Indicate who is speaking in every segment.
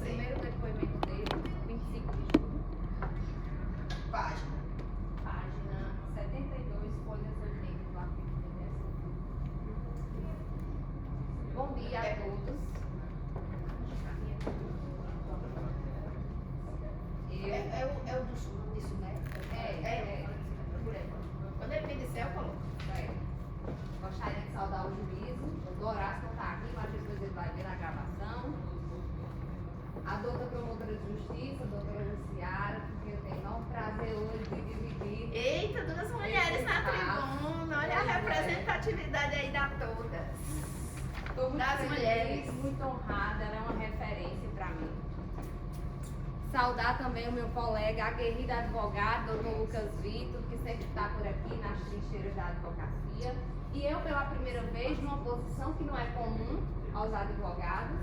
Speaker 1: primeiro depoimento dele, 25 de julho.
Speaker 2: Página
Speaker 1: 72, folhas 80 do arquivo do TSE. Bom dia a todos.
Speaker 2: É o disso, né? Por aí. Quando ele me disser, eu coloco.
Speaker 1: Gostaria de saudar o juízo, o Horácio não está aqui, mas depois ele vai ver na gravação. A doutora promotora de justiça, a doutora Luciara, porque eu tenho enorme prazer hoje de dividir.
Speaker 2: Eita, duas mulheres na tribuna, olha a representatividade aí da todas.
Speaker 1: Estou muito
Speaker 2: Das
Speaker 1: feliz,
Speaker 2: mulheres.
Speaker 1: muito honrada, ela é uma referência para mim. Saudar também o meu colega, aguerrido advogado, doutor Lucas Vitor, que sempre está por aqui nas trincheiras da advocacia. E eu, pela primeira vez, numa posição que não é comum aos advogados,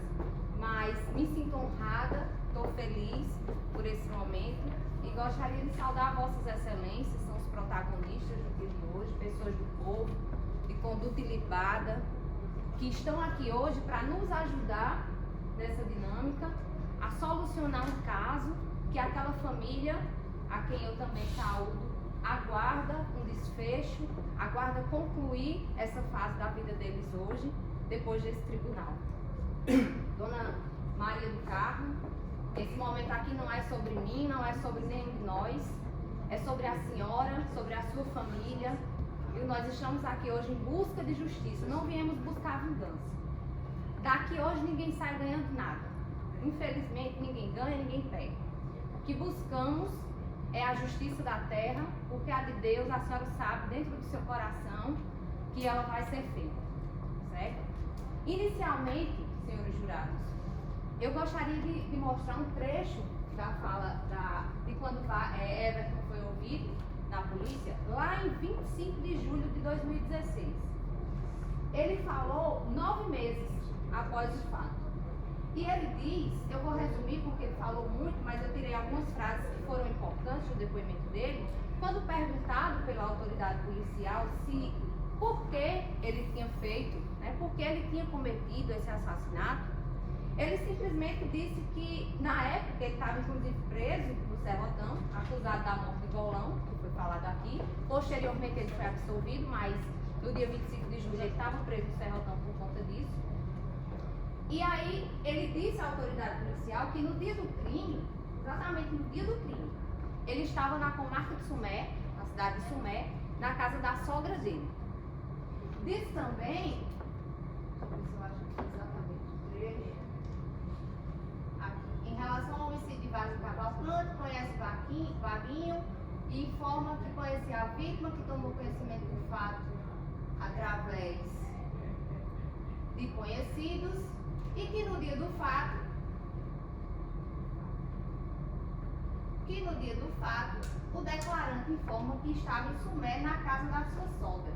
Speaker 1: mas me sinto honrada, estou feliz por esse momento e gostaria de saudar Vossas Excelências, são os protagonistas do dia de hoje, pessoas do povo, de conduta ilibada, que estão aqui hoje para nos ajudar nessa dinâmica, a solucionar um caso que aquela família, a quem eu também saúdo, aguarda um desfecho, aguarda concluir essa fase da vida deles hoje, depois desse tribunal. Dona Maria do Carmo, esse momento aqui não é sobre mim, não é sobre nenhum de nós, é sobre a senhora, sobre a sua família, e nós estamos aqui hoje em busca de justiça, não viemos buscar vingança. Daqui hoje ninguém sai ganhando nada. Infelizmente, ninguém ganha, ninguém perde. O que buscamos é a justiça da terra, porque a de Deus, a senhora sabe, dentro do seu coração, que ela vai ser feita. Certo? Inicialmente, senhores jurados, eu gostaria de mostrar um trecho da fala de quando Everton foi ouvido na polícia, lá em 25 de julho de 2016. Ele falou 9 meses após o fato. E ele diz, eu vou resumir porque ele falou muito, mas eu tirei algumas frases que foram importantes no depoimento dele. Quando perguntado pela autoridade policial se por que ele tinha feito, por que ele tinha cometido esse assassinato, ele simplesmente disse que na época ele estava inclusive preso no Serrotão, acusado da morte de Golão, que foi falado aqui. Posteriormente ele foi absolvido, mas no dia 25 de julho ele estava preso no Serrotão por conta disso. E aí ele disse à autoridade policial que no dia do crime, exatamente no dia do crime, ele estava na comarca de Sumé, na cidade de Sumé, na casa da sogra dele. Disse também, eu acho que é exatamente o trecho, aqui, em relação ao homicídio de Vaz do Cavalcante, conhece Vaguinho e informa que conhecia a vítima, que tomou conhecimento do fato através de conhecidos, e que no dia do fato, o declarante informa que estava em Sumé na casa da sua sogra,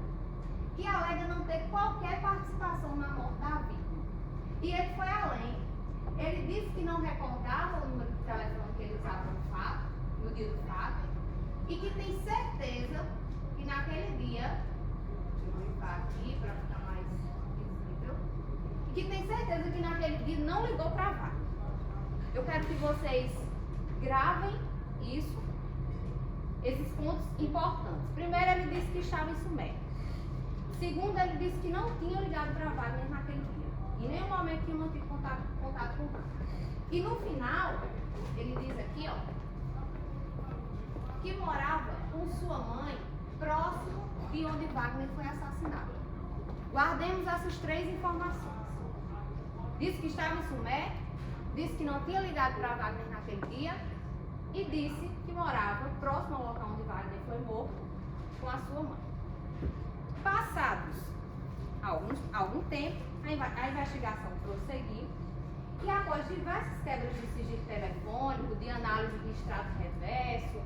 Speaker 1: que alega não ter qualquer participação na morte da vítima. E ele foi além. Ele disse que não recordava o número de telefone que ele usava no dia do fato, e que tem certeza que naquele dia, deixa eu clicar aqui para ficar mais visível, e que tem certeza que naquele dia não ligou para a vaga. Eu quero que vocês gravem isso, esses pontos importantes. Primeiro, ele disse que estava em Sumé. Segundo, ele disse que não tinha ligado para a Wagner naquele dia. Em nenhum momento tinha mantido contato com o Wagner. E no final, ele diz aqui, que morava com sua mãe próximo de onde Wagner foi assassinado. Guardemos essas 3 informações. Disse que estava em Sumé, disse que não tinha ligado para Wagner naquele dia e disse que morava próximo ao local onde Wagner foi morto com a sua mãe. Passados algum tempo, a investigação prosseguiu e após diversas quebras de sigilo telefônico, de análise de extrato reverso,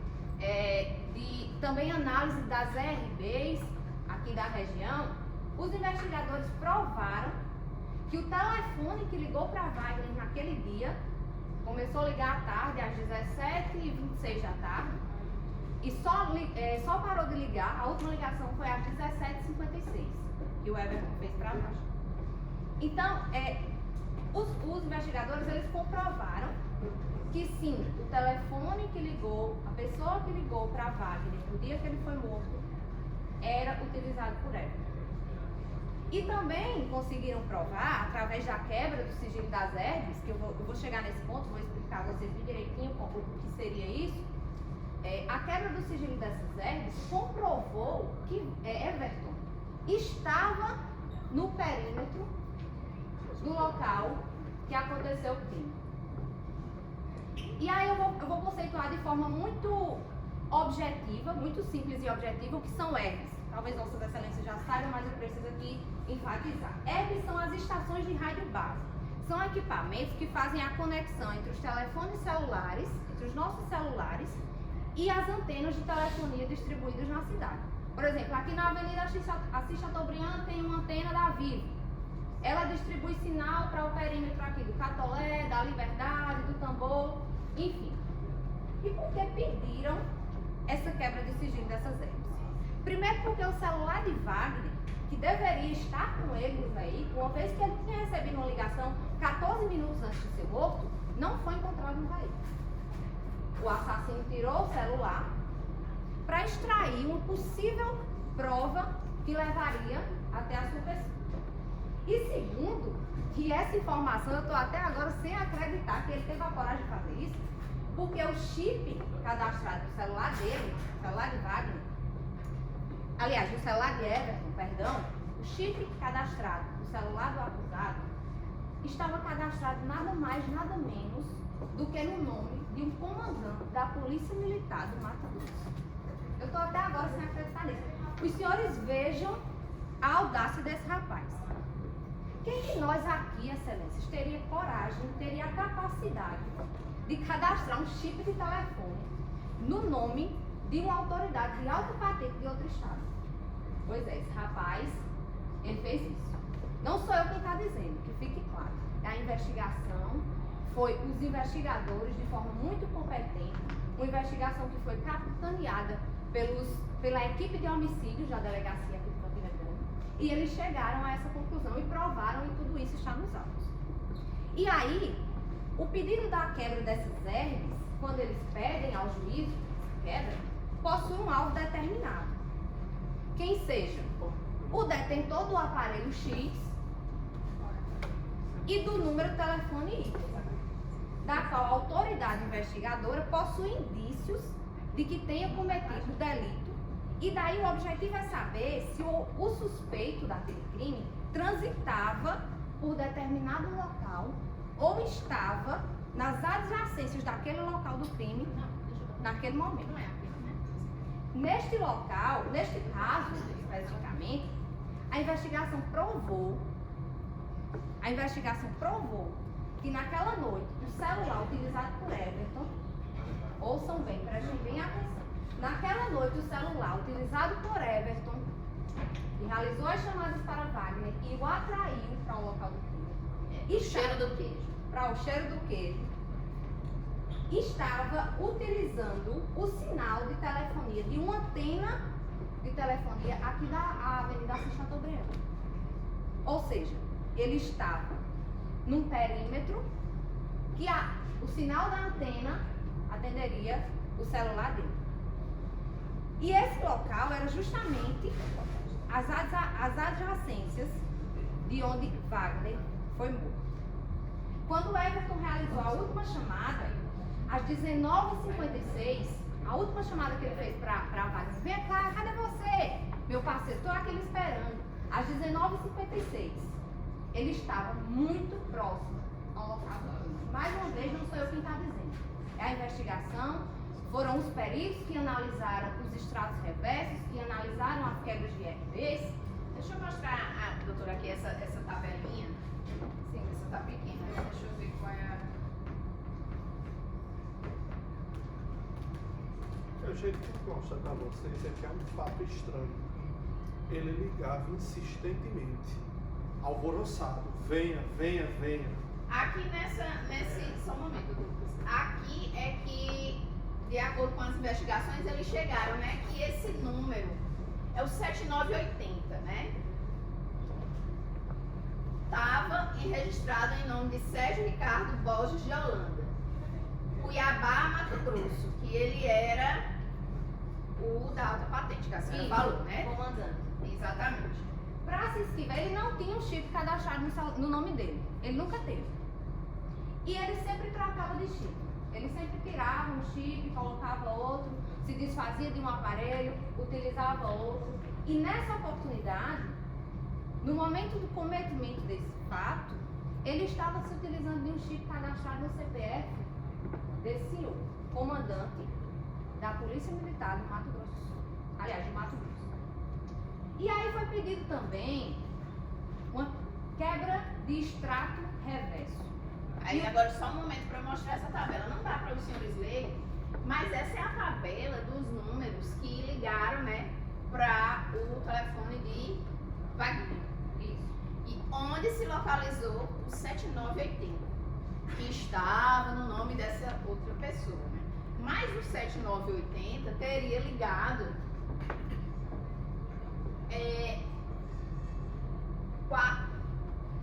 Speaker 1: também análise das RBs aqui da região, os investigadores provaram que o telefone que ligou para Wagner naquele dia começou a ligar à tarde, às 17h26 da tarde, e só parou de ligar, a última ligação foi às 17h56, que o Everton fez para nós. Então, os investigadores, eles comprovaram que sim, o telefone que ligou, a pessoa que ligou para Wagner no dia que ele foi morto, era utilizado por Everton. E também conseguiram provar, através da quebra do sigilo das herbes, que eu vou chegar nesse ponto, vou explicar a vocês bem direitinho o que seria isso. A quebra do sigilo dessas herbes comprovou que Everton estava no perímetro do local que aconteceu o crime. E aí eu vou conceituar de forma muito objetiva, muito simples e objetiva, o que são herbes. Talvez Vossas Excelências já saibam, mas eu preciso aqui enfatizar. Herbes são as estações de rádio base. São equipamentos que fazem a conexão entre os telefones celulares, entre os nossos celulares, e as antenas de telefonia distribuídas na cidade. Por exemplo, aqui na Avenida Assis Chateaubriand tem uma antena da Vivo. Ela distribui sinal para o perímetro aqui do Catolé, da Liberdade, do Tambor, enfim. E por que pediram essa quebra de sigilo dessas herbes? Primeiro porque o celular de Wagner, que deveria estar com ele no veículo, uma vez que ele tinha recebido uma ligação 14 minutos antes de ser morto, não foi encontrado no veículo. O assassino tirou o celular para extrair uma possível prova que levaria até a sua pessoa. E segundo, que essa informação eu estou até agora sem acreditar que ele teve a coragem de fazer isso, porque o chip cadastrado no celular dele, o celular de Wagner, aliás, no celular de Everton, perdão, o chip cadastrado no celular do acusado estava cadastrado nada mais, nada menos do que no nome de um comandante da Polícia Militar do Mato Grosso. Eu estou até agora sem acreditar nisso. Os senhores vejam a audácia desse rapaz. Quem de nós aqui, Excelências, teria coragem, teria a capacidade de cadastrar um chip de telefone no nome de uma autoridade de alta patente de outro estado? Pois é, esse rapaz, ele fez isso. Não sou eu quem está dizendo, que fique claro. A investigação foi os investigadores, de forma muito competente, uma investigação que foi capitaneada pela equipe de homicídios da delegacia aqui de Campina Grande, e eles chegaram a essa conclusão e provaram, e tudo isso está nos autos. E aí, o pedido da quebra dessas herbes, quando eles pedem ao juiz quebra, possui um alvo determinado. Quem seja o detentor do aparelho X e do número de telefone Y, da qual a autoridade investigadora possui indícios de que tenha cometido o delito, e daí o objetivo é saber se o suspeito daquele crime transitava por determinado local ou estava nas adjacências daquele local do crime naquele momento. Neste local, neste caso especificamente, a investigação provou que naquela noite o celular utilizado por Everton, ouçam bem, prestem bem atenção, naquela noite o celular utilizado por Everton, que realizou as chamadas para Wagner e o atraiu para o local do crime, para o cheiro do queijo, estava utilizando o sinal de telefonia de uma antena de telefonia aqui da Avenida Assis Chateaubriand. Ou seja, ele estava num perímetro que o sinal da antena atenderia o celular dele. E esse local era justamente as adjacências de onde Wagner foi morto. Quando o Everton realizou a última chamada, às 19h56, a última chamada que ele fez para Wagner, vem cá, cadê você? Meu parceiro, estou aqui lhe esperando. Às 19h56, ele estava muito próximo ao local do crime. Mais uma vez, não sou eu quem está dizendo. É a investigação, foram os peritos que analisaram os extratos reversos, que analisaram as quebras de RBs.
Speaker 2: Deixa eu mostrar, doutora, aqui essa tabelinha. Sim, essa tá pequena. Deixa eu ver qual é a...
Speaker 3: Eu jeito que mostra para vocês é que é um fato estranho. Ele ligava insistentemente, alvoroçado, venha, venha, venha.
Speaker 2: Aqui só um momento, Lucas. Aqui é que, de acordo com as investigações, eles chegaram, né, que esse número é o 7980, né? Estava registrado em nome de Sérgio Ricardo Borges de Holanda. Cuiabá, Mato Grosso, que ele era o da alta patente, que a senhora falou, né?
Speaker 1: Comandante.
Speaker 2: Exatamente.
Speaker 1: Para se inscrever, ele não tinha um chip cadastrado no nome dele. Ele nunca teve. E ele sempre trocava de chip. Ele sempre tirava um chip, colocava outro, se desfazia de um aparelho, utilizava outro. E nessa oportunidade, no momento do cometimento desse fato, ele estava se utilizando de um chip cadastrado no CPF desse senhor, comandante da Polícia Militar do Mato Grosso do Sul. Aliás, de Mato Grosso. E aí foi pedido também uma quebra de extrato reverso.
Speaker 2: Aí agora só um momento para mostrar essa tabela. Não dá para os senhores lerem, mas essa é a tabela dos números que ligaram, né, para o telefone de Wagner.
Speaker 1: Isso.
Speaker 2: E onde se localizou o 7980, que estava no nome dessa outra pessoa, né? Mas o 7980 teria ligado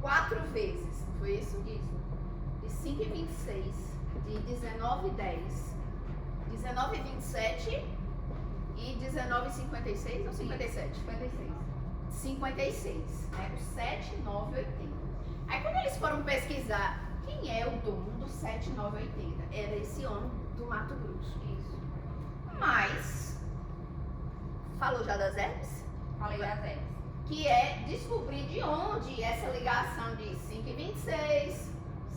Speaker 2: quatro vezes, não foi isso?
Speaker 1: Isso.
Speaker 2: De 5h26, de 19h10, 19h27 e 19h56 ou 57?
Speaker 1: 56.
Speaker 2: 56, né? O 7980. Aí quando eles foram pesquisar quem é o dono do 7980, era esse homem do Mato Grosso.
Speaker 1: Isso.
Speaker 2: Mas, falou já das apps?
Speaker 1: Falei das apps.
Speaker 2: Que é descobrir de onde essa ligação de 5h26,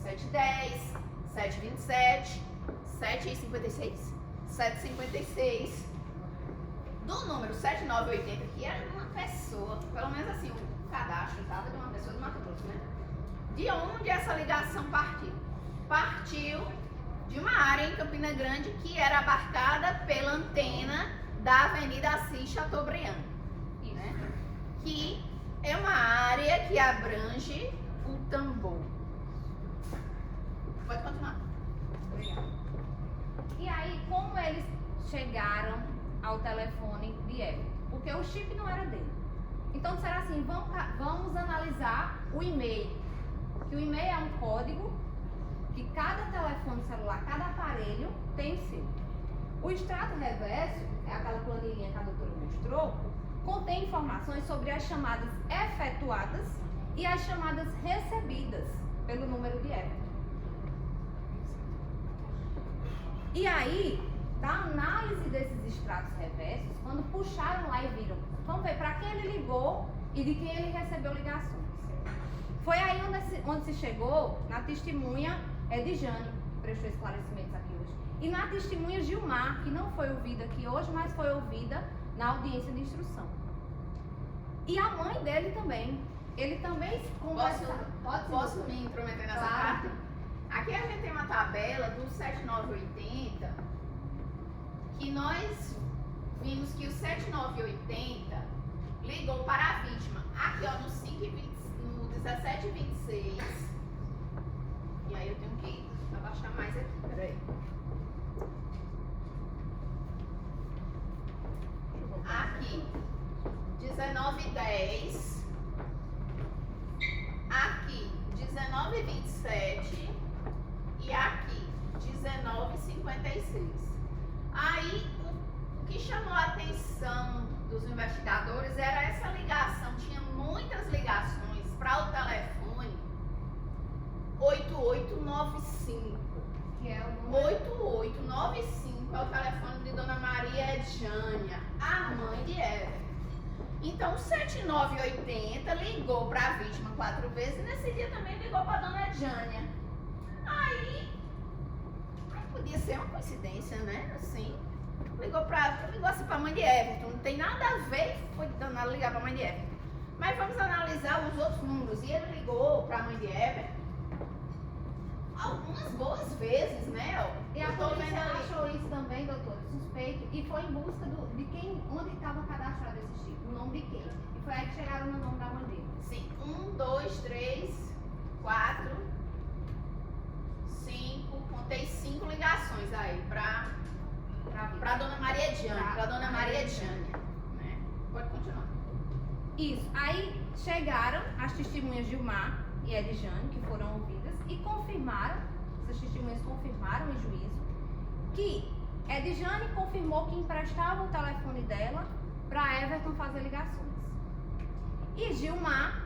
Speaker 2: 7h10, 7h27, 7h56, 7h56, do número 7980, que era de uma pessoa, pelo menos assim, o cadastro estava de uma pessoa do Mato Grosso, né? De onde essa ligação partiu? Partiu de uma área em Campina Grande que era abarcada pela antena da Avenida Assis Chateaubriand, né? Que é uma área que abrange o Tambor. Pode continuar.
Speaker 1: Obrigada. E aí, como eles chegaram ao telefone de Everton? Porque o chip não era dele. Então disseram assim, vamos analisar o e-mail. Que o e-mail é um código que cada telefone celular, cada aparelho tem seu. O extrato reverso, é aquela planilhinha que a doutora mostrou, contém informações sobre as chamadas efetuadas e as chamadas recebidas pelo número de Everton. E aí, da análise desses extratos reversos, quando puxaram lá e viram, vamos ver para quem ele ligou e de quem ele recebeu ligações. Foi aí onde se chegou na testemunha Edjane, que prestou esclarecimentos aqui hoje. E na testemunha Gilmar, que não foi ouvida aqui hoje, mas foi ouvida na audiência de instrução. E a mãe dele também. Ele também conversava.
Speaker 2: Posso me intrometer nessa parte? Aqui a gente tem uma tabela do 7980, que nós vimos que o 7980 ligou para a vítima. Aqui, ó, no 17h26. E aí eu tenho que abaixar mais aqui, peraí. Aqui, 19h10. Aqui, 19h27. E aqui, 19h56. Aí, o que chamou a atenção dos investigadores era essa ligação. Tinha muitas ligações para o telefone 8895.
Speaker 1: Que é o número
Speaker 2: 8895 é o telefone de Dona Maria Edjânia, a mãe de Everton. Então, o 7980 ligou para a vítima 4 vezes e nesse dia também ligou para Dona Edjânia. Aí podia ser uma coincidência, né? Assim, ligou assim para a mãe de Everton, não tem nada a ver, foi danado ligar para a mãe de Everton. Mas vamos analisar os outros números. E ele ligou para a mãe de Everton algumas boas vezes, né?
Speaker 1: E a polícia achou isso também, doutor, suspeito, e foi em busca de quem, onde estava cadastrado esse chip, o nome de quem. E foi aí que chegaram no nome da mãe dele.
Speaker 2: Sim, 1, 2, 3, 4, 5, contei 5 ligações aí pra Dona Maria Edjânia, pra Dona Maria Edjânia, né? Pode continuar.
Speaker 1: Isso, aí chegaram as testemunhas Gilmar e Edjane, que foram ouvidas, e confirmaram, essas testemunhas confirmaram em juízo, que Edjane confirmou que emprestava o telefone dela para Everton fazer ligações. E Gilmar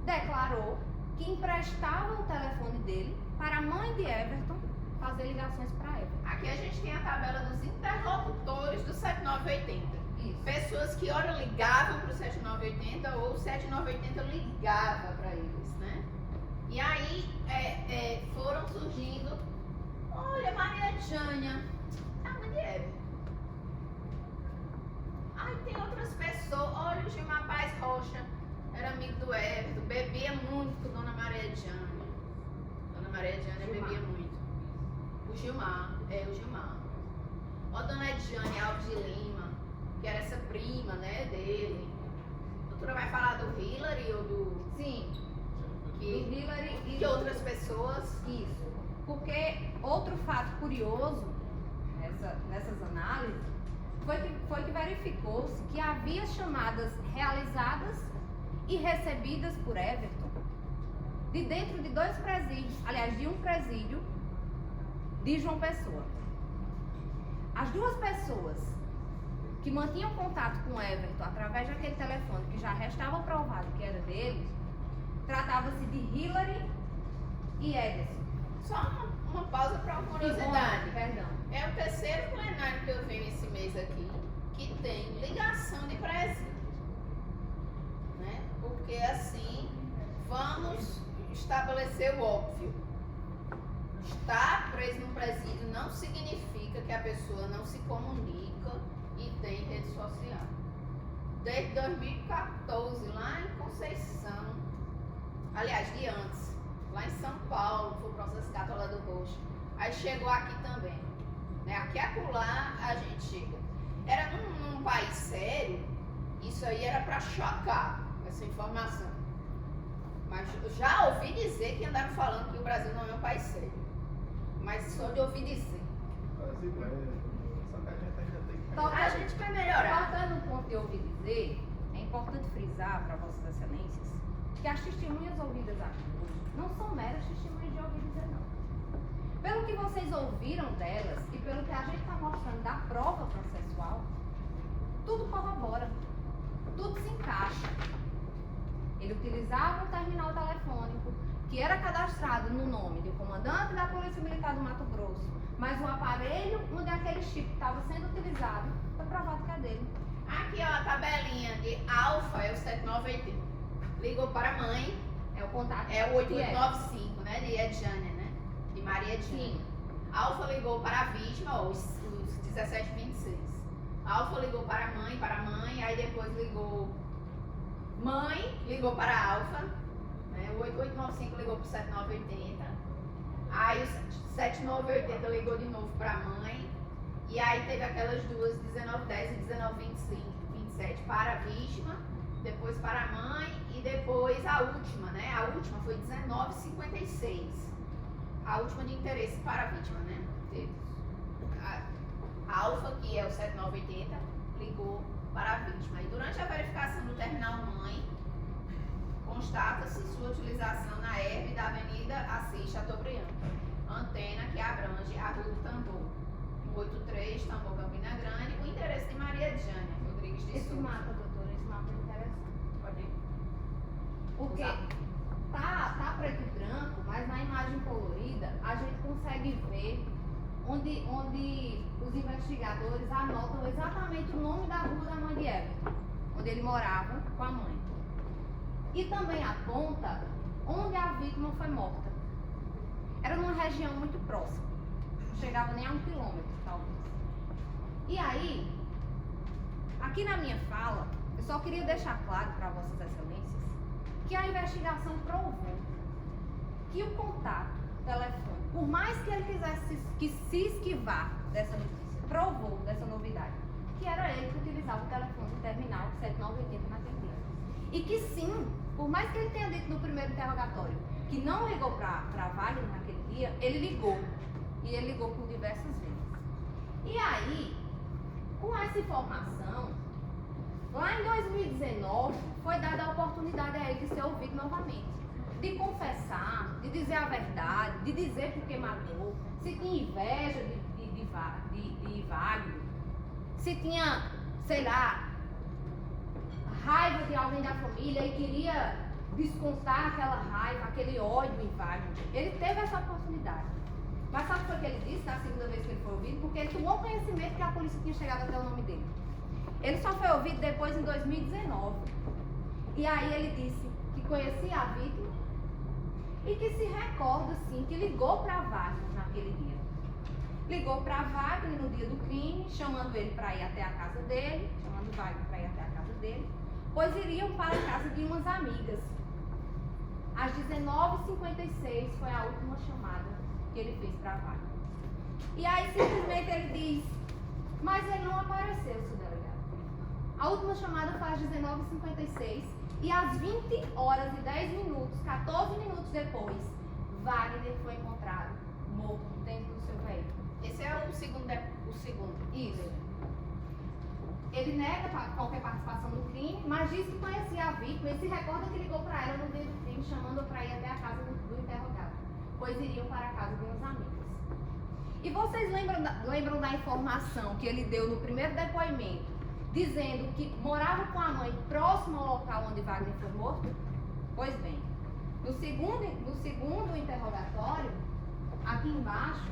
Speaker 1: declarou que emprestava o telefone dele para a mãe de Everton fazer ligações para Everton.
Speaker 2: Aqui a gente tem a tabela dos interlocutores do 7980.
Speaker 1: Isso.
Speaker 2: Pessoas que ora ligavam para o 7980 ou o 7980 ligava para eles, né? E aí foram surgindo, olha, Maria Jânia, a mãe de Everton. Aí tem outras pessoas, olha o Gilmar Paz Rocha, era amigo do Everton, bebia muito com Dona Maria Jânia. Dona Maria Jânia bebia muito. O Gilmar. Ó, Dona Edjane Alves de Lima, que era essa prima, né, dele. A doutora vai falar do Hillary ou do...
Speaker 1: Sim.
Speaker 2: Que,
Speaker 1: Do Hillary e
Speaker 2: que outras pessoas...
Speaker 1: Isso. Porque outro fato curioso nessas análises foi que verificou-se que havia chamadas realizadas e recebidas por Everton de dentro de 2 presídios, aliás, de um presídio de João Pessoa. As 2 pessoas que mantinham contato com Everton através daquele telefone que já restava provado que era dele, tratava-se de Hillary e Ederson.
Speaker 2: Só uma pausa para uma curiosidade.
Speaker 1: Perdão.
Speaker 2: É o 3º plenário que eu venho esse mês aqui que tem ligação de presídio, né? Porque assim vamos estabelecer o óbvio. Estar preso num presídio não significa que a pessoa não se comunica e tem rede social. Desde 2014, lá em Conceição, aliás, de antes, lá em São Paulo, foi o processo Catola do Roxo. Aí chegou aqui também. Né? Aqui e acolá a gente chega. Era num país sério, isso aí era para chocar, essa informação. Mas eu já ouvi dizer que andaram falando que o Brasil não é um país sério. Mas só de ouvir dizer.
Speaker 3: Brasil só que a gente ainda tem que...
Speaker 2: A gente vai melhorar.
Speaker 1: Tocando no ponto de ouvir dizer, é importante frisar para Vossas Excelências que as testemunhas ouvidas aqui hoje não são meras testemunhas de ouvir dizer, não. Pelo que vocês ouviram delas e pelo que a gente está mostrando da prova processual, tudo corrobora, tudo se encaixa. Ele utilizava um terminal telefônico que era cadastrado no nome do comandante da Polícia Militar do Mato Grosso, mas o aparelho onde aquele chip estava sendo utilizado foi provado que é dele.
Speaker 2: Aqui, ó, a tabelinha de alfa é o 7980. Ligou para a mãe,
Speaker 1: É o contato.
Speaker 2: é o 8895, né? De Edjane, né? De Maria Edjane.
Speaker 1: Sim.
Speaker 2: Alfa ligou para a vítima, ó, os 1726. Alfa ligou para a mãe, aí depois ligou mãe, ligou para a Alfa, né? O 8895 ligou para o 7980. Aí o 7980 ligou de novo para a mãe. E aí teve aquelas duas, 1910 e 1927 para a vítima, depois para a mãe e depois a última, né? A última foi 1956. A última de interesse para a vítima, né? Teve a Alfa, que é o 7980, ligou para a vítima. E durante a verificação do terminal mãe, constata-se sua utilização na herve da Avenida Assis Chateaubriand, antena que abrange a Rua do Tambor, 83, Tambor, Campina Grande, o endereço de Maria Edjane Rodrigues de
Speaker 1: Esse
Speaker 2: Souza.
Speaker 1: mapa, doutora, esse mapa é interessante.
Speaker 2: Pode ir.
Speaker 1: Porque
Speaker 2: Usar.
Speaker 1: tá preto e branco, mas na imagem colorida a gente consegue ver onde os investigadores anotam exatamente o nome da rua da mãe de Everton, onde ele morava com a mãe. E também aponta onde a vítima foi morta. Era numa região muito próxima. Não chegava nem a 1 quilômetro, talvez. E aí, aqui na minha fala, eu só queria deixar claro para Vossas Excelências que a investigação provou que o contato telefônico, por mais que ele quisesse se esquivar dessa notícia, provou dessa novidade, que era ele que utilizava o telefone do terminal 7980 naquele dia. E que sim, por mais que ele tenha dito no primeiro interrogatório que não ligou para Wagner naquele dia, ele ligou. E ele ligou por diversas vezes. E aí, com essa informação, lá em 2019, foi dada a oportunidade a ele de ser ouvido novamente. De confessar, de dizer a verdade, de dizer por que matou, se tinha inveja de de Wagner, se tinha, sei lá, raiva de alguém da família e queria descontar aquela raiva, aquele ódio em Wagner. Ele teve essa oportunidade. Mas sabe o que ele disse na segunda vez que ele foi ouvido? Porque ele tomou conhecimento que a polícia tinha chegado até o nome dele. Ele só foi ouvido depois em 2019. E aí ele disse que conhecia a vítima e que se recorda, sim, que ligou para Wagner naquele dia. Ligou para Wagner no dia do crime, chamando ele para ir até a casa dele, chamando Wagner para ir até a casa dele, pois iriam para a casa de umas amigas. Às 19h56 foi a última chamada que ele fez para Wagner. E aí simplesmente ele diz, mas ele não apareceu, seu delegado. A última chamada foi às 19h56 e às 20h10, 14 minutos depois, Wagner foi encontrado morto dentro do seu veículo.
Speaker 2: Esse é o segundo.
Speaker 1: Isso. Ele nega qualquer participação no crime, mas diz que conhecia a vítima e se recorda que ligou para ela no dia do crime, chamando-a para ir até a casa do interrogado, pois iriam para a casa de umas amigas. E vocês lembram da informação que ele deu no primeiro depoimento, dizendo que morava com a mãe próximo ao local onde Wagner foi morto? Pois bem, no segundo interrogatório, aqui embaixo,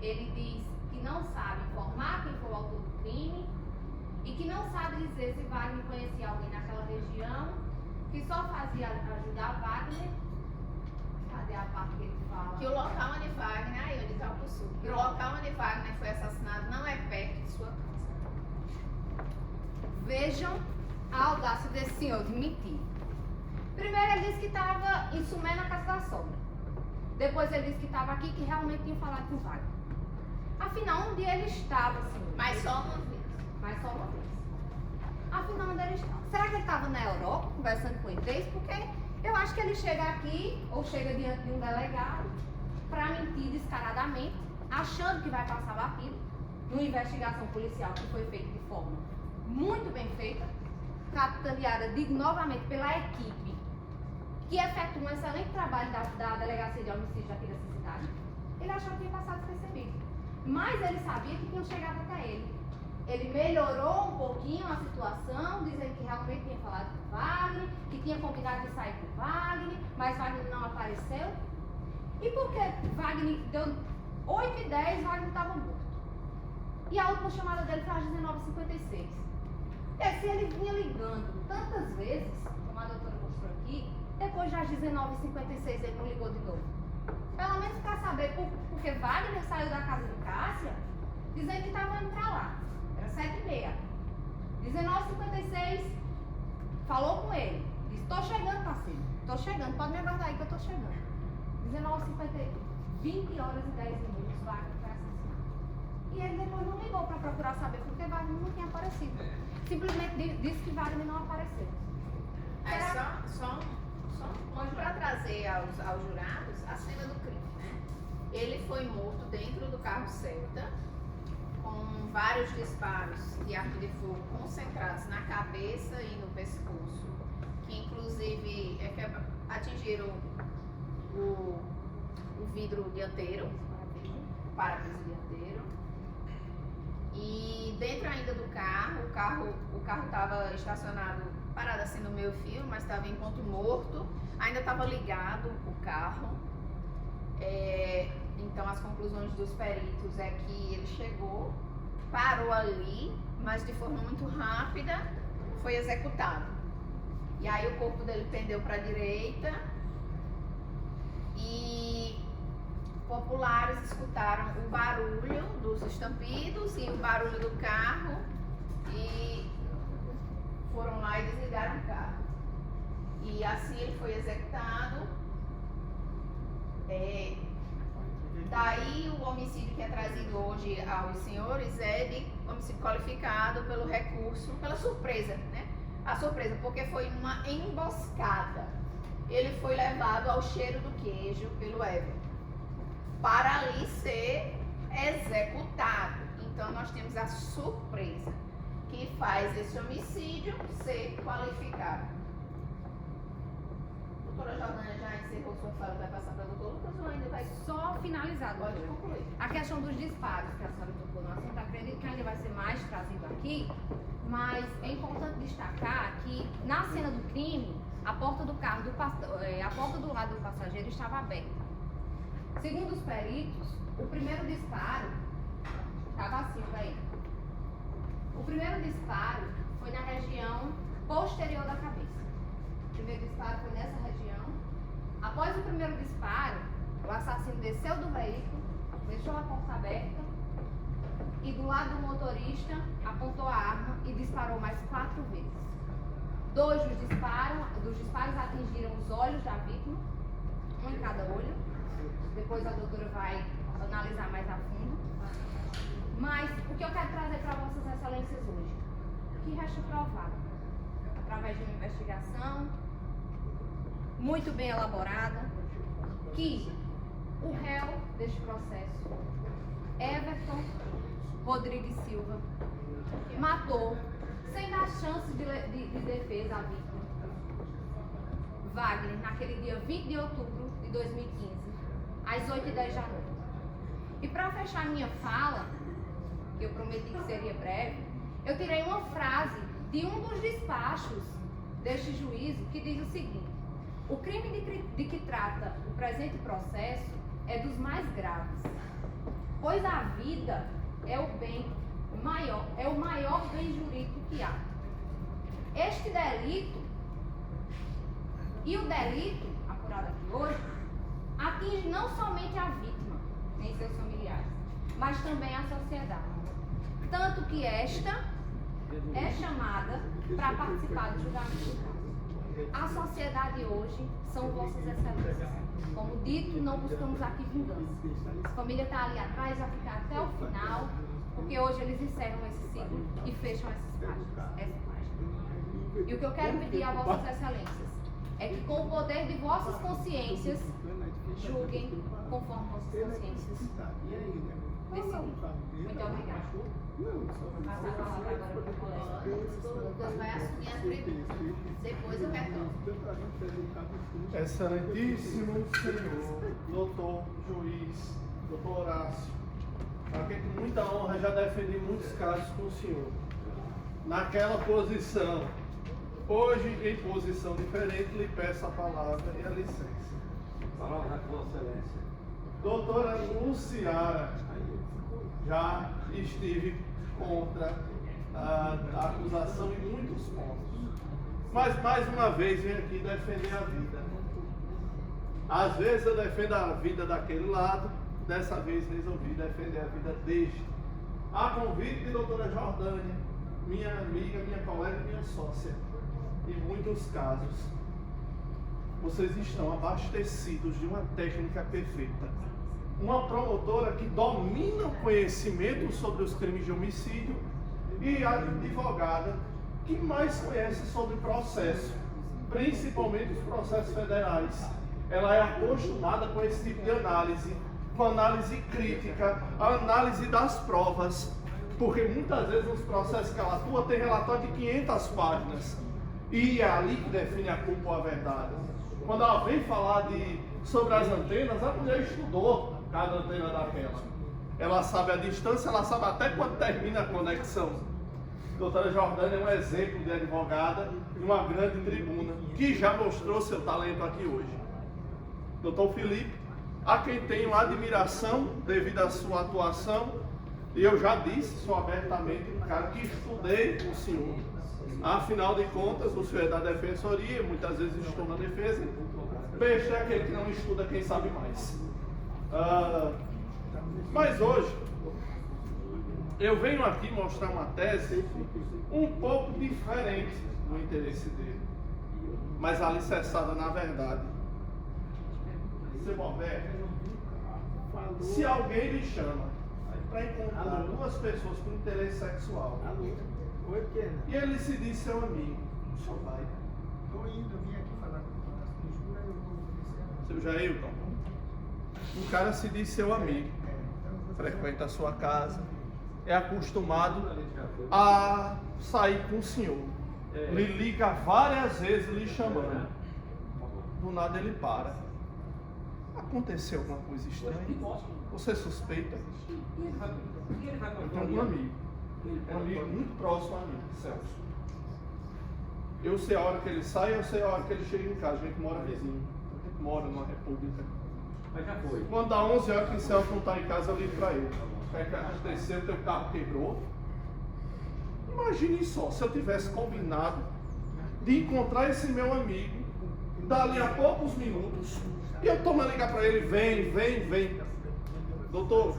Speaker 1: ele diz que não sabe informar quem foi o autor do crime e que não sabe dizer se Wagner conhecia alguém naquela região, que só fazia ajudar Wagner. Cadê a parte que ele fala?
Speaker 2: Que o local onde Wagner, aí onde está o sul, que o local onde Wagner foi assassinado não é perto de sua casa.
Speaker 1: Vejam a audácia desse senhor de mentir. Primeiro ele disse que estava em Sumé na casa da sogra. Depois ele disse que estava aqui, que realmente tinha falado com Wagner. Afinal, onde ele estava, senhor?
Speaker 2: Mas só uma vez.
Speaker 1: Mas só uma vez. Afinal, onde ele estava? Será que ele estava na Europa, conversando com eles? Porque eu acho que ele chega aqui, ou chega diante de um delegado, para mentir descaradamente, achando que vai passar batido, numa investigação policial que foi feita de forma muito bem feita, capitaneada, digo novamente, pela equipe, que efetua um excelente trabalho da Delegacia de Homicídio aqui dessa cidade. Ele achou que ia passar despercebido. Mas ele sabia que tinham chegado até ele. Ele melhorou um pouquinho a situação, dizendo que realmente tinha falado com Wagner, que tinha combinado de sair com Wagner, mas Wagner não apareceu. E porque Wagner deu 8h10, Wagner estava morto. E a última chamada dele foi às 19h56. E se ele vinha ligando tantas vezes, como a doutora mostrou aqui, depois das 19h56 ele não ligou de novo. Pelo menos para saber, porque Wagner saiu da casa de Cássia dizendo que estava indo para lá. Era 7h30. 19h56, falou com ele. Disse, estou chegando, parceiro. Estou chegando, pode me aguardar aí que eu estou chegando. 19h50, 20h10, Wagner foi assassinado. E ele depois não ligou para procurar saber porque Wagner não tinha aparecido. Simplesmente disse que Wagner não apareceu.
Speaker 2: Aí só para trazer aos jurados a cena do crime, né? Ele foi morto dentro do carro Celta, com vários disparos de arma de fogo concentrados na cabeça e no pescoço, que inclusive atingiram o vidro dianteiro, o para-brisa dianteiro. E dentro ainda do carro, o carro estava estacionado, parado assim no meio fio, mas estava em ponto morto, ainda estava ligado o carro. Então as conclusões dos peritos é que ele chegou, parou ali, mas de forma muito rápida foi executado. E aí o corpo dele pendeu para a direita e populares escutaram o barulho dos estampidos e o barulho do carro e foram lá e desligaram o carro. E assim ele foi executado. Daí o homicídio que é trazido hoje aos senhores é de homicídio qualificado pelo recurso, pela surpresa, né? A surpresa, porque foi uma emboscada. Ele foi levado ao cheiro do queijo pelo Everton, para ali ser executado. Então nós temos a surpresa que faz esse homicídio ser qualificado. A doutora Jordânia já encerrou sua sua fala vai passar para o doutor Lucas ou ainda vai...
Speaker 1: Só finalizado.
Speaker 2: Pode
Speaker 1: doutora.
Speaker 2: concluir.
Speaker 1: A questão dos disparos, que a senhora tocou no assunto, acredito que ainda vai ser mais trazido aqui, mas é importante destacar que na cena do crime, a porta do carro, a porta do lado do passageiro estava aberta. Segundo os peritos, o primeiro disparo estava assim, velho. O primeiro disparo foi na região posterior da cabeça. O primeiro disparo foi nessa região. Após o primeiro disparo, o assassino desceu do veículo, deixou a porta aberta e do lado do motorista apontou a arma e disparou mais 4 vezes. 2 dos disparos atingiram os olhos da vítima, um em cada olho. Depois a doutora vai analisar mais a fundo. Mas o que eu quero trazer para Vossas Excelências hoje? Que resta provado, através de uma investigação muito bem elaborada, que o réu deste processo, Everton Rodrigues Silva, matou, sem dar chance de defesa à vítima, Wagner, naquele dia 20 de outubro de 2015, às 8h10 da noite. E para fechar minha fala, que eu prometi que seria breve, eu tirei uma frase de um dos despachos deste juízo que diz o seguinte: o crime de que trata o presente processo é dos mais graves, pois a vida é o bem maior, é o maior bem jurídico que há. Este delito e o delito apurado aqui hoje atinge não somente a vítima nem seus familiares, mas também a sociedade. Tanto que esta é chamada para participar do julgamento. A sociedade hoje são Vossas Excelências. Como dito, não buscamos aqui vingança. A família está ali atrás, vai ficar até o final, porque hoje eles encerram esse ciclo e fecham essa página. E o que eu quero pedir a Vossas Excelências é que, com o poder de vossas consciências, julguem conforme vossas consciências decidem. Muito obrigada. Passar a palavra agora para o colega.
Speaker 2: O doutor Lucas vai assumir a tribuna. Depois eu retorno.
Speaker 3: Excelentíssimo senhor, doutor juiz, doutor Horácio, aqui com muita honra já defendi muitos casos com o senhor. Naquela posição, hoje em posição diferente, lhe peço a palavra e a licença.
Speaker 4: Palavra com Vossa Excelência.
Speaker 3: Doutora Luciara, já estive contra a acusação em muitos pontos. Mas mais uma vez venho aqui defender a vida. Às vezes eu defendo a vida daquele lado, dessa vez resolvi defender a vida deste. A convite de doutora Jordânia, minha amiga, minha colega, minha sócia. Em muitos casos, vocês estão abastecidos de uma técnica perfeita. Uma promotora que domina o conhecimento sobre os crimes de homicídio e a advogada que mais conhece sobre processo, principalmente os processos federais. Ela é acostumada com esse tipo de análise, com análise crítica, a análise das provas, porque muitas vezes nos processos que ela atua tem relatório de 500 páginas e é ali que define a culpa ou a verdade. Quando ela vem falar sobre as antenas, a mulher estudou cada antena daquela. Ela sabe a distância, ela sabe até quando termina a conexão. Doutora Jordânia é um exemplo de advogada e uma grande tribuna, que já mostrou seu talento aqui hoje. Doutor Felipe, a quem tenho admiração devido à sua atuação, e eu já disse, sou abertamente um cara que estudei o senhor. Afinal de contas, o senhor é da defensoria, muitas vezes estou na defesa. Besta é aquele que não estuda, quem sabe mais. Mas hoje, eu venho aqui mostrar uma tese um pouco diferente do interesse dele, mas alicerçada na verdade. Seu Alberto, se alguém lhe chama para encontrar duas pessoas com interesse sexual e ele se diz seu amigo, o senhor vai?
Speaker 5: Estou indo, eu vim aqui falar com o
Speaker 3: Seu Jailton, um cara se diz seu amigo, frequenta a sua casa, é acostumado a sair com o senhor, lhe liga várias vezes lhe chamando, do nada ele para. aconteceu alguma coisa estranha? Você suspeita? Eu tenho um amigo muito próximo a mim, Celso. Eu sei a hora que ele sai, eu sei a hora que ele chega em casa. A gente mora vizinho, a gente mora numa república.
Speaker 4: Mas já foi.
Speaker 3: Quando dá 11 horas que o Celso não está em casa, eu ligo para ele. O que aconteceu? Teu carro quebrou. Imagine só, se eu tivesse combinado de encontrar esse meu amigo dali a poucos minutos, e eu tomo a ligar para ele, vem. Doutor,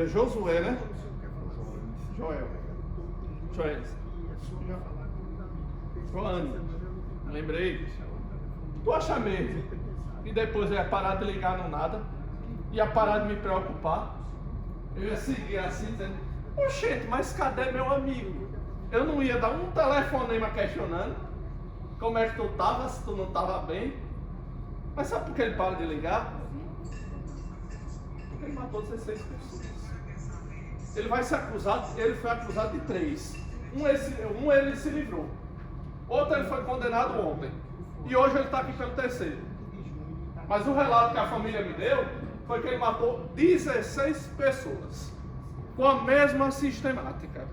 Speaker 3: Josué, né? Joel. Joane, lembrei. Tu acha mesmo? E depois eu ia parar de ligar no nada, ia parar de me preocupar. Eu ia seguir assim, dizendo: oxente, mas cadê meu amigo? Eu não ia dar um telefonema questionando como é que tu tava, se tu não tava bem. Mas sabe por que ele para de ligar? Porque ele matou 16 pessoas. Ele vai ser acusado, ele foi acusado de 3. Um ele se livrou. Outro ele foi condenado ontem. E hoje ele está aqui pelo 3º. Mas o relato que a família me deu foi que ele matou 16 pessoas. Com a mesma sistemática.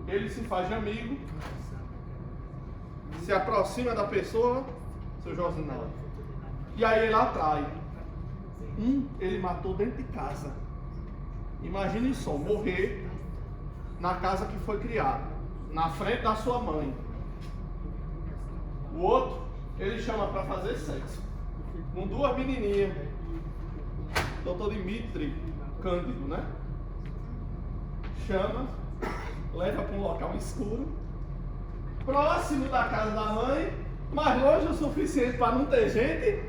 Speaker 3: Ele se faz de amigo, se aproxima da pessoa, seu Josinaldo, e aí ele atrai. Ele matou dentro de casa. Imagine só, morrer na casa que foi criada, na frente da sua mãe. O outro, ele chama para fazer sexo com 2 menininhas. Doutor Dimitri Cândido, né? Chama, leva para um local escuro, próximo da casa da mãe, mas longe o suficiente para não ter gente,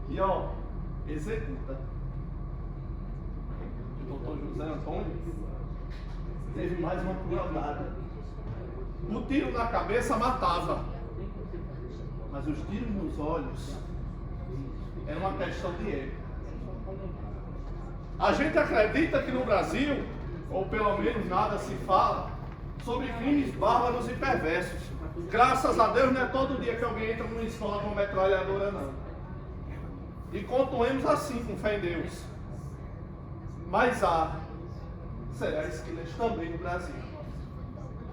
Speaker 3: e ó, executa. O doutor José Antônio teve mais uma crueldade. O tiro na cabeça matava, mas os tiros nos olhos era uma questão de época. A gente acredita que no Brasil, ou pelo menos nada se fala, sobre crimes bárbaros e perversos. Graças a Deus não é todo dia que alguém entra numa escola com metralhadora, não. E continuemos assim, com fé em Deus. Mas há serial killers também no Brasil.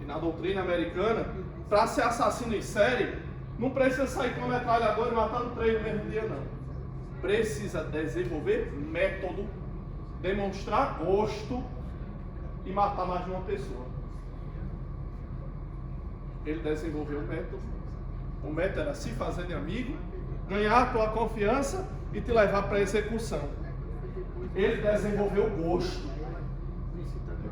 Speaker 3: E na doutrina americana, para ser assassino em série, não precisa sair com uma metralhadora e matando 3 no mesmo dia, não. Precisa desenvolver método, demonstrar gosto e matar mais de uma pessoa. Ele desenvolveu o método. O método era se fazer de amigo, ganhar a tua confiança e te levar para a execução. Ele desenvolveu o gosto.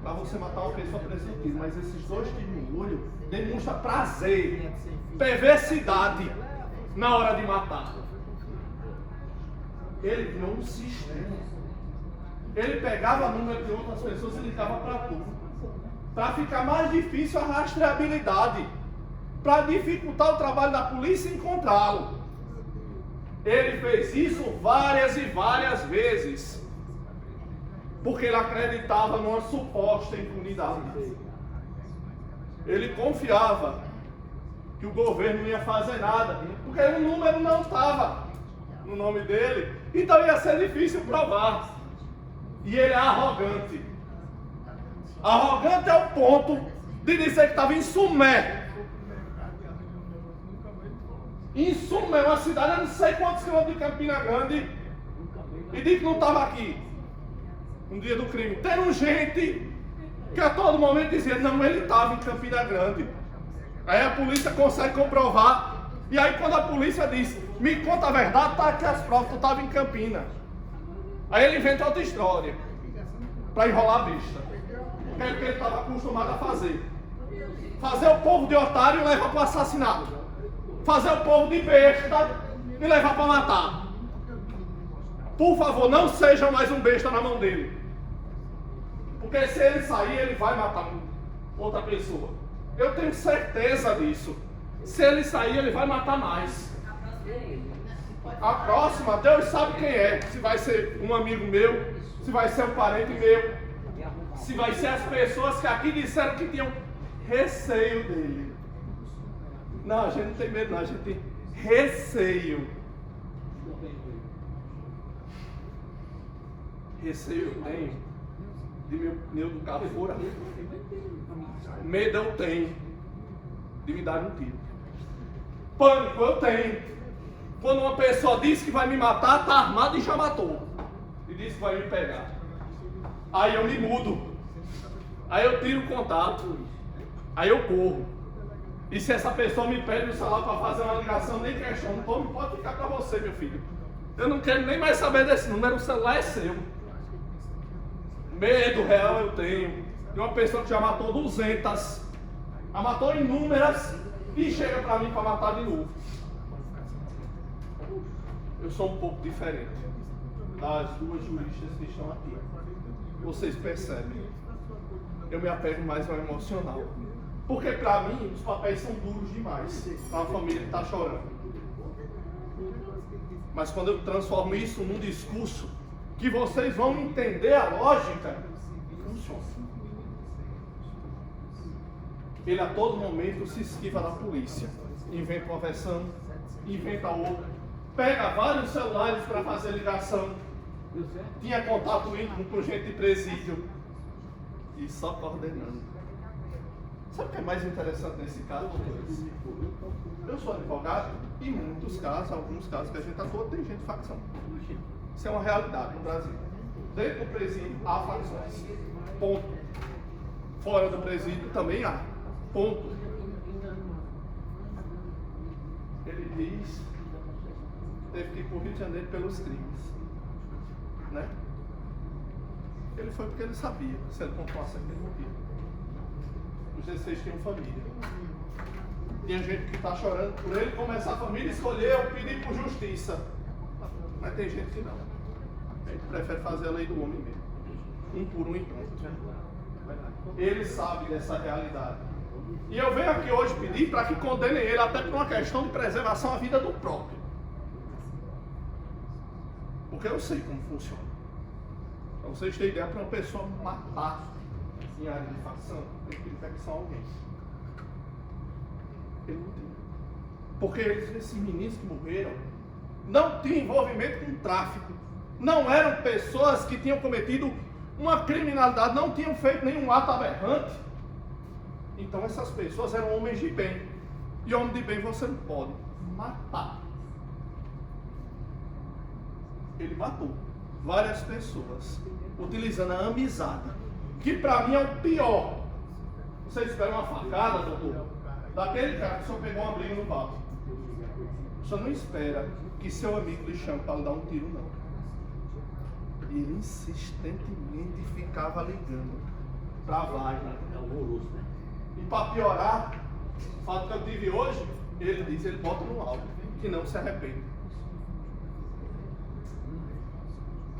Speaker 3: Para você matar uma pessoa precisa de tiro, mas esses 2 tiros no olho demonstram prazer, perversidade na hora de matar. Ele criou um sistema. Ele pegava o número de outras pessoas e ligava para tudo. Para ficar mais difícil a rastreabilidade. Para dificultar o trabalho da polícia encontrá-lo. Ele fez isso várias e várias vezes. Porque ele acreditava numa suposta impunidade. Ele confiava que o governo não ia fazer nada. Porque o número não estava no nome dele. Então ia ser difícil provar. E ele é arrogante. Arrogante é o ponto de dizer que estava em Sumé. Em Sumé, uma cidade a não sei quantos quilômetros de Campina Grande. E diz que não estava aqui no dia do crime. Tendo gente que a todo momento dizia: não, ele estava em Campina Grande. Aí a polícia consegue comprovar. E aí quando a polícia diz: me conta a verdade, tá aqui as provas, tu estava em Campina. Aí ele inventa outra história para enrolar a besta. Porque é o que ele estava acostumado a fazer. Fazer o povo de otário e levar para o assassinato. Fazer o povo de besta e levar para matar. Por favor, não seja mais um besta na mão dele. Porque se ele sair, ele vai matar outra pessoa. Eu tenho certeza disso. Se ele sair, ele vai matar mais. A próxima, Deus sabe quem é. Se vai ser um amigo meu, se vai ser um parente meu, se vai ser as pessoas que aqui disseram que tinham receio dele. Não, a gente não tem medo não, a gente Receio. Receio eu tenho de meu pneu do carro furar. Medo eu tenho de me dar um tiro. Pânico eu tenho quando uma pessoa diz que vai me matar, tá armado e já matou. E diz que vai me pegar. Aí eu me mudo. Aí eu tiro o contato. Aí eu corro. E se essa pessoa me pede o celular para fazer uma ligação, nem questiono, pode ficar para você, meu filho. Eu não quero nem mais saber desse número, o celular é seu. Medo real eu tenho de uma pessoa que já matou 200, já matou inúmeras e chega para mim para matar de novo. Eu sou um pouco diferente das duas juristas que estão aqui. Vocês percebem? Eu me apego mais ao emocional. Porque para mim os papéis são duros demais para uma família que está chorando. Mas quando eu transformo isso num discurso que vocês vão entender a lógica, funciona. Ele a todo momento se esquiva da polícia. Inventa uma versão, inventa outra, pega vários celulares para fazer ligação. Tinha contato íntimo com gente de presídio e só coordenando. Sabe o que é mais interessante nesse caso, doutores? Eu sou advogado e em muitos casos, alguns casos que a gente atua, tem gente de facção. Isso é uma realidade no Brasil. Dentro do presídio há facções. Ponto. Fora do presídio também há. Ponto. Ele diz que teve que ir para o Rio de Janeiro pelos crimes. Né? Ele foi porque ele sabia, se ele contasse ele morria. Os 16 tinham família. Tinha gente que está chorando por ele começar a família, escolheu pedir por justiça. Mas tem gente que não. A gente prefere fazer a lei do homem mesmo. Um por um e pronto. Ele sabe dessa realidade. E eu venho aqui hoje pedir para que condenem ele até por uma questão de preservação à vida do próprio. Porque eu sei como funciona. Para vocês terem ideia, para uma pessoa matar em área de facção, tem que infecção a alguém. Ele não tem. Porque esses meninos que morreram não tinham envolvimento com tráfico. Não eram pessoas que tinham cometido uma criminalidade, não tinham feito nenhum ato aberrante. Então essas pessoas eram homens de bem. E homem de bem você não pode matar. Ele matou várias pessoas utilizando a amizade, que para mim é o pior. Você espera uma facada, doutor, daquele cara que só pegou uma briga no bar. Você não espera que seu amigo lhe chame para lhe dar um tiro, não. Ele insistentemente ficava ligando para a Wagner.
Speaker 4: É horroroso, né?
Speaker 3: E para piorar, o fato que eu tive hoje, ele diz, ele bota no áudio, que não se arrepende.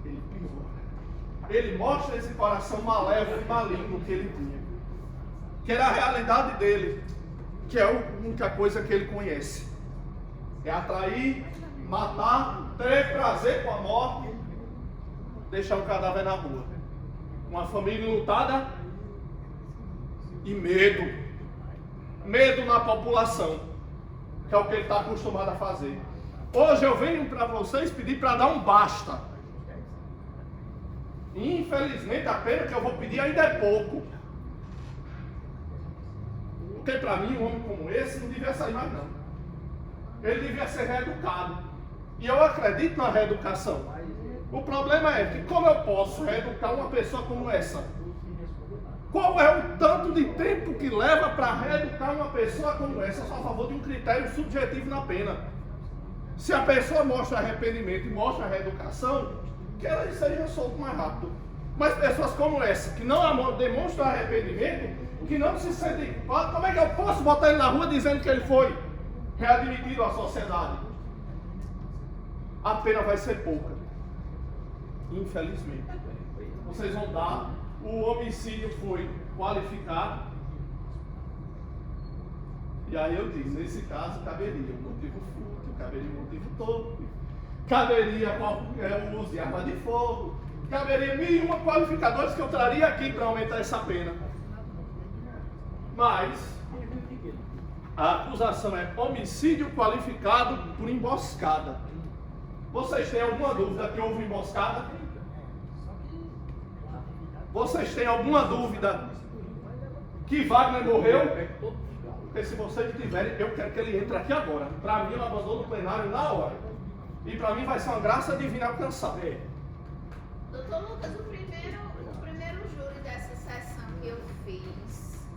Speaker 3: Ele piora. Ele mostra esse coração malévolo e maligno que ele tinha. Que era a realidade dele. Que é a única coisa que ele conhece. É atrair, matar, ter prazer com a morte, deixar um cadáver na rua. Uma família lutada e medo. Medo na população. Que é o que ele está acostumado a fazer. Hoje eu venho para vocês pedir para dar um basta. Infelizmente a pena que eu vou pedir ainda é pouco. Porque para mim um homem como esse não devia sair mais não. Ele devia ser reeducado. E eu acredito na reeducação. O problema é que como eu posso reeducar uma pessoa como essa? Qual é o tanto de tempo que leva para reeducar uma pessoa como essa? Eu sou a favor de um critério subjetivo na pena. Se a pessoa mostra arrependimento e mostra reeducação, que ela seja solta mais rápido. Mas pessoas como essa, que não demonstram arrependimento, que não se sentem culpados, como é que eu posso botar ele na rua dizendo que ele foi readmitido à sociedade? A pena vai ser pouca. Infelizmente. Vocês vão dar, o homicídio foi qualificado. E aí eu digo, nesse caso caberia o motivo fútil, caberia o motivo torpe, caberia o uso de arma de fogo, caberia 1001 qualificadores que eu traria aqui para aumentar essa pena. Mas A acusação é homicídio qualificado por emboscada. Vocês têm alguma dúvida que houve emboscada? Vocês têm alguma dúvida que Wagner morreu? Porque se vocês tiverem, eu quero que ele entre aqui agora. Para mim, ele abandonou o plenário na hora. E para mim vai ser uma graça divina alcançar.
Speaker 2: Doutor Lucas, o primeiro júri dessa sessão que eu fiz,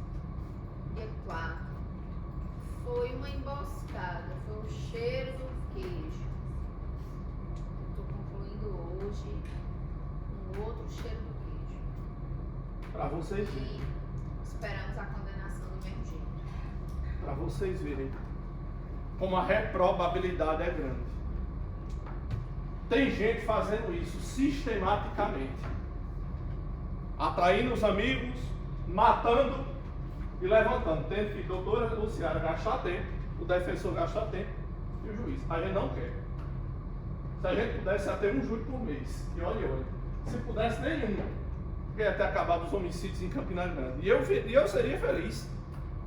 Speaker 2: dia 4, foi uma emboscada, foi o cheiro do queijo. Estou concluindo hoje um outro cheiro do queijo.
Speaker 3: Para vocês verem.
Speaker 2: E esperamos a condenação do mesmo jeito.
Speaker 3: Para vocês verem como a reprobabilidade é grande. Tem gente fazendo isso sistematicamente. Atraindo os amigos, matando e levantando. Tendo que a doutora Luciara gastar tempo, o defensor gastar tempo e o juiz. A gente não quer. Se a gente pudesse ia ter um júri por mês. E olha. Se pudesse nenhum, porque ia ter acabado os homicídios em Campina Grande. E eu seria feliz.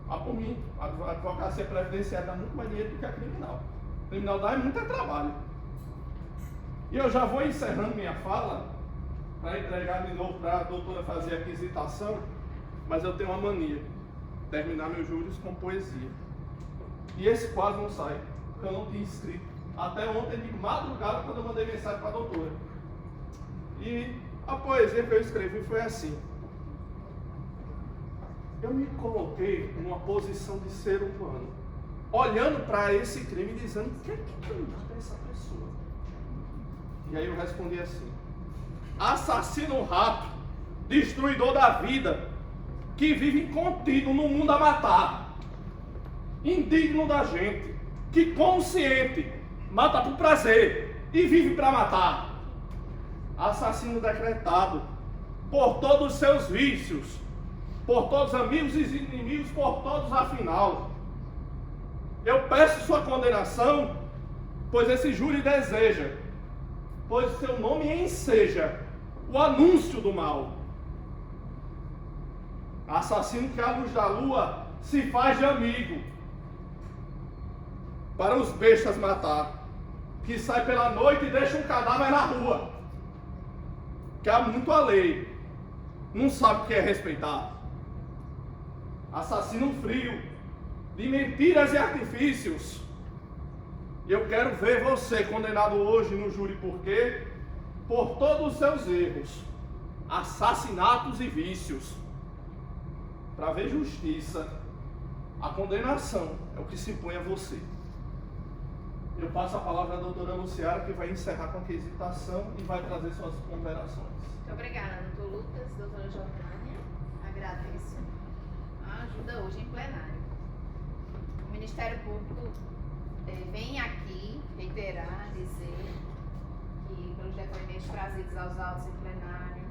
Speaker 3: Por mim, a advocacia previdenciária dá muito mais dinheiro do que a criminal. A criminal dá muito trabalho. E eu já vou encerrando minha fala para entregar de novo para a doutora fazer a aquisitação, mas eu tenho uma mania, terminar meus júris com poesia. E esse quase não sai, porque eu não tinha escrito. Até ontem de madrugada, quando eu mandei mensagem para a doutora. E a poesia que eu escrevi foi assim. Eu me coloquei numa posição de ser humano, olhando para esse crime e dizendo, o que é que tem mata essa pessoa? E aí eu respondi assim: assassino rato, destruidor da vida, que vive contido no mundo a matar, indigno da gente, que consciente, mata por prazer e vive para matar. Assassino decretado por todos os seus vícios, por todos os amigos e inimigos, por todos afinal. Eu peço sua condenação, pois esse júri deseja, pois seu nome enseja o anúncio do mal. Assassino que à luz da lua se faz de amigo, para os bestas matar, que sai pela noite e deixa um cadáver na rua, que há muito a lei, não sabe o que é respeitar. Assassino frio, de mentiras e artifícios. E eu quero ver você condenado hoje no júri, por quê? Por todos os seus erros, assassinatos e vícios. Para ver justiça, a condenação é o que se impõe a você. Eu passo a palavra à doutora Luciara, que vai encerrar com a aquisitação e vai trazer suas ponderações.
Speaker 2: Muito obrigada, doutor Lucas, doutora Jordânia. Agradeço a ajuda hoje em plenário. O Ministério Público vem aqui reiterar, dizer que pelos depoimentos trazidos aos autos em plenário,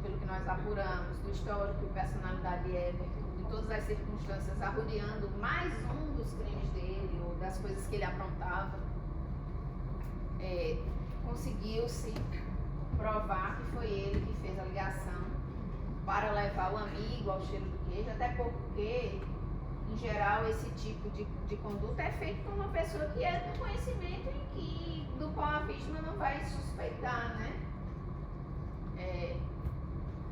Speaker 2: pelo que nós apuramos, do histórico e personalidade de Everton, de todas as circunstâncias arrodeando mais um dos crimes dele, ou das coisas que ele aprontava, conseguiu-se provar que foi ele que fez a ligação para levar o amigo ao cheiro do queijo, até porque, em geral, esse tipo de conduta é feito por uma pessoa que é do conhecimento e do qual a vítima não vai suspeitar, né?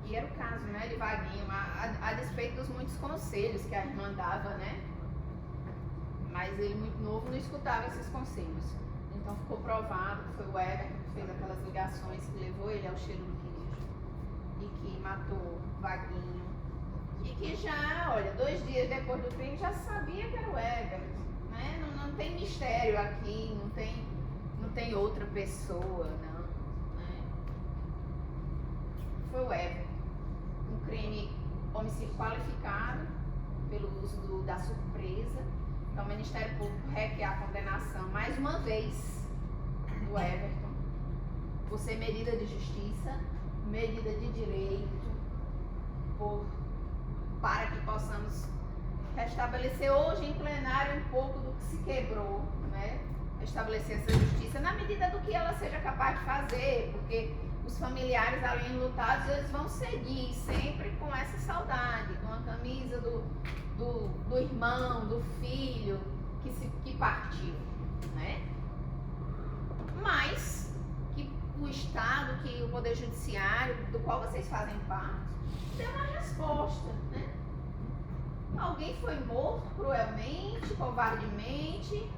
Speaker 2: E era o caso, né, de Vaguinho, a despeito dos muitos conselhos que a irmã dava, né? Mas ele, muito novo, não escutava esses conselhos. Então ficou provado que foi o Everton que fez aquelas ligações que levou ele ao cheiro do queijo e que matou Vaguinho. E que já, olha, 2 dias depois do crime já sabia que era o Everton, né? Não tem mistério aqui, não tem outra pessoa, não, né? Foi o Everton. Um crime homicídio qualificado pelo uso da surpresa. Então o Ministério Público requer a condenação mais uma vez do Everton por ser medida de justiça, medida de direito, para que possamos restabelecer hoje em plenário um pouco do que se quebrou, né? Estabelecer essa justiça na medida do que ela seja capaz de fazer, porque os familiares ali enlutados, eles vão seguir sempre com essa saudade de uma camisa do irmão, do filho que partiu, né? Mas que o Estado, que o Poder Judiciário, do qual vocês fazem parte, deu uma resposta, né? Alguém foi morto cruelmente, covardemente,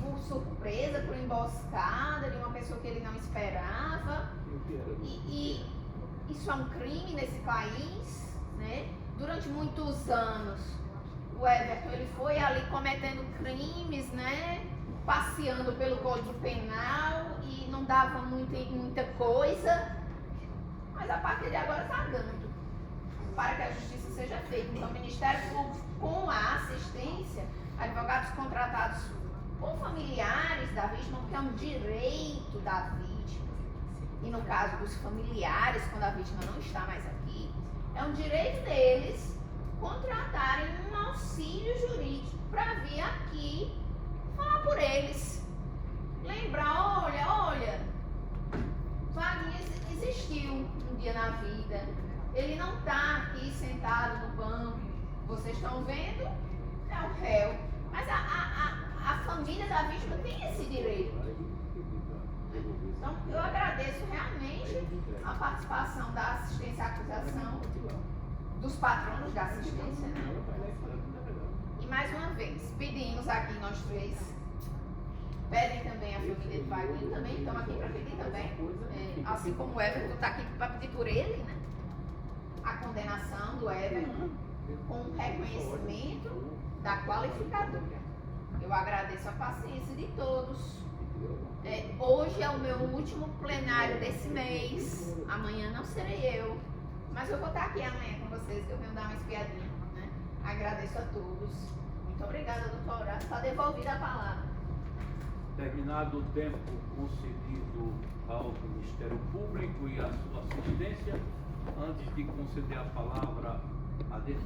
Speaker 2: por surpresa, por emboscada de uma pessoa que ele não esperava. E isso é um crime nesse país, né? Durante muitos anos, o Everton ele foi ali cometendo crimes, né? Passeando pelo Código Penal e não dava muita coisa. Mas a partir de agora está dando para que a justiça seja feita. Então, o Ministério Público, com a assistência, advogados contratados com familiares da vítima, porque é um direito da vítima. E no caso dos familiares, quando a vítima não está mais aqui, é um direito deles contratarem um auxílio jurídico para vir aqui falar por eles. Lembrar, olha, Wagner existiu um dia na vida. Ele não está aqui sentado no banco. Vocês estão vendo? É o réu. Mas a família da vítima tem esse direito. Então, eu agradeço realmente a participação da assistência à acusação, dos patronos da assistência, né? E mais uma vez, pedimos aqui nós três, pedem também a família de Wagner, também estão aqui para pedir também, assim como o Everton está aqui para pedir por ele, né? A condenação do Everton com reconhecimento da qualificadora. Eu agradeço a paciência de todos. Hoje é o meu último plenário desse mês. Amanhã não serei eu. Mas eu vou estar aqui amanhã com vocês, que eu venho dar uma espiadinha, né? Agradeço a todos. Muito obrigada, doutor Horácio. Está devolvida a palavra.
Speaker 6: Terminado o tempo concedido ao Ministério Público e à sua assistência, antes de conceder a palavra à defesa.